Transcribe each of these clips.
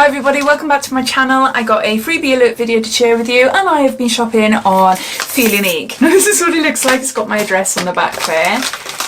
Hi everybody, welcome back to my channel. I got a freebie alert video to share with you and I have been shopping on feelunique. Now this is what it looks like. It's got my address on the back there.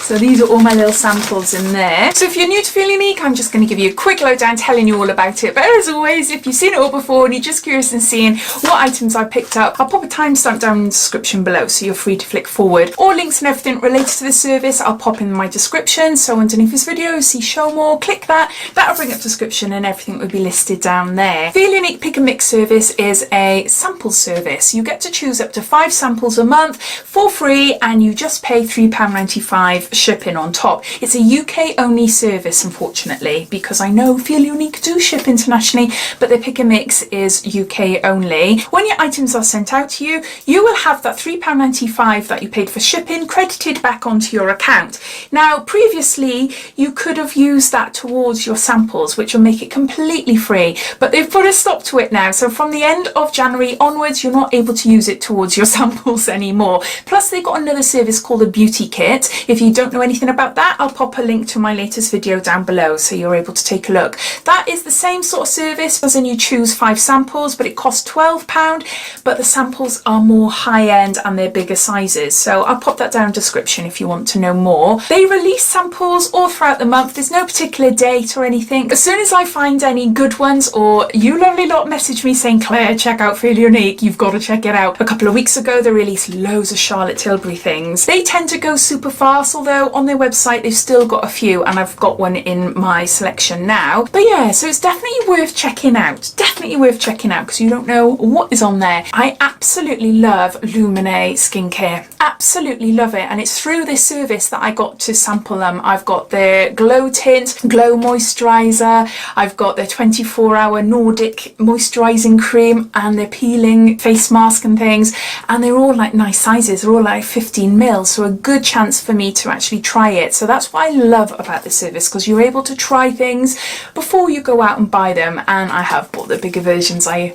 So these are all my little samples in there. So if you're new to feelunique, I'm just going to give you a quick lowdown telling you all about it. But as always, if you've seen it all before and you're just curious in seeing what items I picked up, I'll pop a timestamp down in the description below so you're free to flick forward. All links and everything related to this service I'll pop in my description. So underneath this video, see show more, click that. That'll bring up description and everything will be listed down there. feelunique pick and mix service is a sample service. You get to choose up to 5 samples a month for free and you just pay £3.95 shipping on top. It's a UK only service, unfortunately, because I know feelunique do ship internationally, but the pick and mix is UK only. When your items are sent out to you, you will have that £3.95 that you paid for shipping credited back onto your account. Now, previously, you could have used that towards your samples, which will make it completely free, but they've put a stop to it now. So from the end of January onwards, you're not able to use it towards your samples anymore. Plus, they've got another service called a beauty kit. If you don't know anything about that, I'll pop a link to my latest video down below so you're able to take a look. That is the same sort of service as in you choose 5 samples, but it costs £12, but the samples are more high-end and they're bigger sizes. So I'll pop that down in the description if you want to know more. They release samples all throughout the month. There's no particular date or anything. As soon as I find any good ones, or you lovely lot message me saying, Claire, check out feelunique, you've got to check it out. A couple of weeks ago, they released loads of Charlotte Tilbury things. They tend to go super fast, although on their website, they've still got a few, and I've got one in my selection now. But yeah, so it's definitely worth checking out. Definitely worth checking out because you don't know what is on there. I absolutely love Lumine skincare. Absolutely love it. And it's through this service that I got to sample them. I've got their Glow Tint, Glow Moisturiser. I've got their 24-hour Nordic moisturising cream and their peeling face mask and things. And they're all like nice sizes. They're all like 15ml. So a good chance for me to actually try it. So that's what I love about this service, because you're able to try things before you go out and buy them. And I have bought the bigger versions. I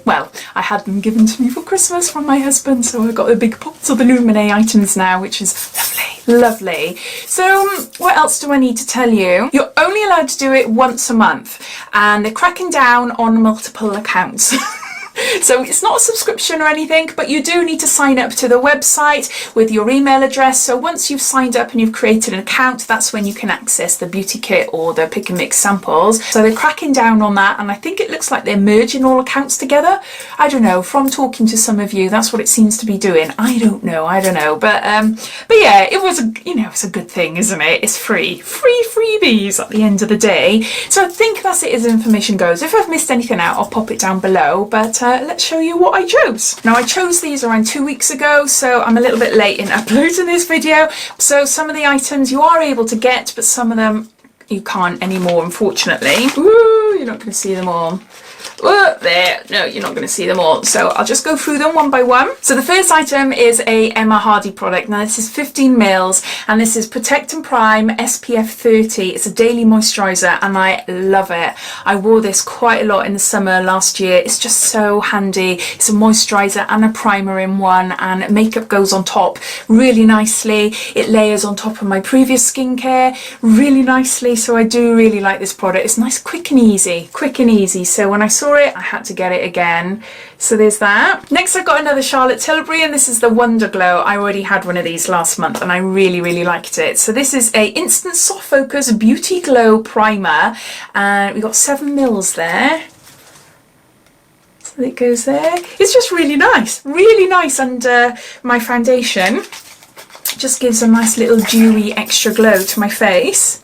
had them given to me for Christmas from my husband, so I've got the big pots of the Lumine items now, which is lovely. So what else do I need to tell you? You're only allowed to do it once a month, and they're cracking down on multiple accounts. So it's not a subscription or anything, but you do need to sign up to the website with your email address. So once you've signed up and you've created an account, that's when you can access the beauty kit or the pick and mix samples. So they're cracking down on that, and I think it looks like they're merging all accounts together. I don't know, from talking to some of you, that's what it seems to be doing. I don't know, but yeah, it was it's a good thing, isn't it? It's free freebies at the end of the day. So I think that's it as information goes. If I've missed anything out, I'll pop it down below, but let's show you what I chose. Now, I chose these around 2 weeks ago, so I'm a little bit late in uploading this video. So some of the items you are able to get, but some of them you can't anymore, unfortunately. Ooh, you're not going to see them all. There, no, you're not going to see them all. So I'll just go through them one by one. So the first item is a Emma Hardy product. Now this is 15ml and this is Protectant Prime SPF 30. It's a daily moisturiser and I love it. I wore this quite a lot in the summer last year. It's just so handy. It's a moisturiser and a primer in one, and makeup goes on top really nicely. It layers on top of my previous skincare really nicely. So I do really like this product. It's nice, quick and easy. So when I saw it, I had to get it again. So there's that. Next, I got another Charlotte Tilbury, and this is the Wonder Glow. I already had one of these last month and I really liked it. So this is a Instant Soft Focus Beauty Glow Primer, and we got 7ml there. So it goes there. It's just really nice under my foundation. Just gives a nice little dewy extra glow to my face.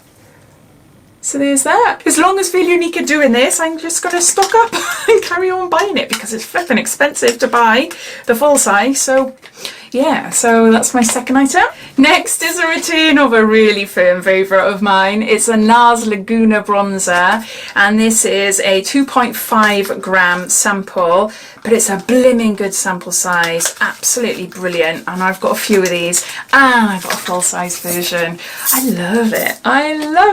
So there's that. As long as feelunique are doing this, I'm just going to stock up and carry on buying it because it's flipping expensive to buy the full size. So yeah, so that's my second item. Next is a return of a really firm favourite of mine. It's a NARS Laguna bronzer, and this is a 2.5 gram sample, but it's a blimming good sample size. Absolutely brilliant. And I've got a few of these, and I've got a full size version. I love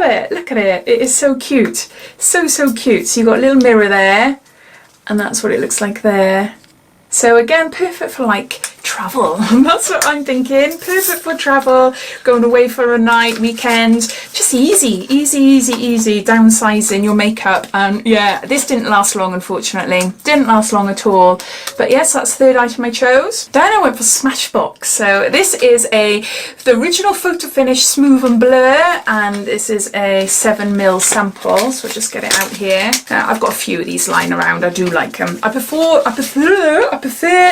it. Look at it. It is so cute. So cute. So you've got a little mirror there, and that's what it looks like there. So again, perfect for like travel. That's what I'm thinking. Perfect for travel, going away for a night, weekend. Just easy, easy, easy, easy. Downsizing your makeup. And yeah, this didn't last long, unfortunately. Didn't last long at all. But yes, that's the third item I chose. Then I went for Smashbox. So this is the original Photo Finish Smooth and Blur, and this is a 7mm sample. So I'll just get it out here. I've got a few of these lying around. I do like them. I prefer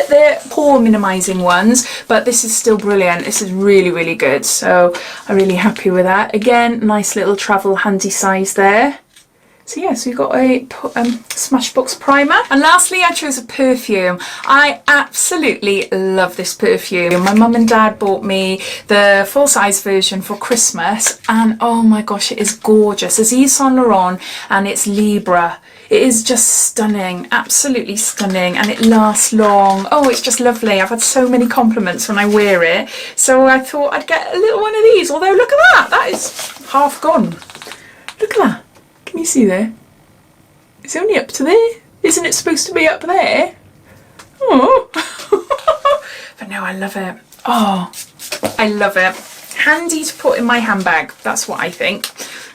the pore minimizing ones, but this is still brilliant. This is really, really good. So I'm really happy with that. Again, nice little travel handy size there. So yeah, so we've got a Smashbox primer. And lastly, I chose a perfume. I absolutely love this perfume. My mum and dad bought me the full-size version for Christmas, and oh my gosh, it is gorgeous. It's Yves Saint Laurent and it's Libra. It is just stunning, absolutely stunning, and it lasts long. Oh, it's just lovely. I've had so many compliments when I wear it. So I thought I'd get a little one of these, although look at that, that is half gone. Look at that. Can you see there? It's only up to there. Isn't it supposed to be up there? Oh. But no, I love it. Oh, I love it. Handy to put in my handbag. That's what I think.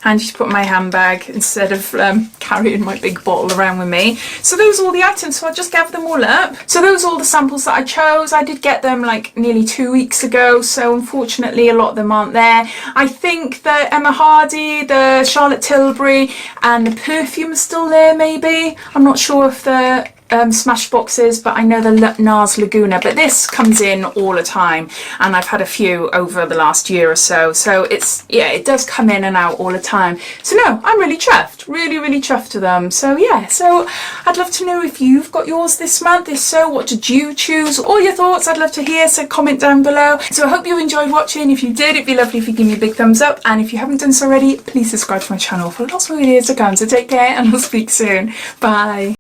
Handy to put in my handbag instead of carrying my big bottle around with me. So those are all the items. So I'll just gather them all up. So those are all the samples that I chose. I did get them like nearly 2 weeks ago. So unfortunately a lot of them aren't there. I think the Emma Hardy, the Charlotte Tilbury and the perfume is still there maybe. I'm not sure if the Smashboxes, but I know the NARS Laguna, but this comes in all the time, and I've had a few over the last year or so, so it's, yeah, it does come in and out all the time. So no, I'm really chuffed, really, really chuffed to them. So yeah, so I'd love to know if you've got yours this month. If so, what did you choose? All your thoughts I'd love to hear, so comment down below. So I hope you enjoyed watching. If you did, it'd be lovely if you give me a big thumbs up, and if you haven't done so already, please subscribe to my channel for lots more videos to come. So take care, and we'll speak soon. Bye.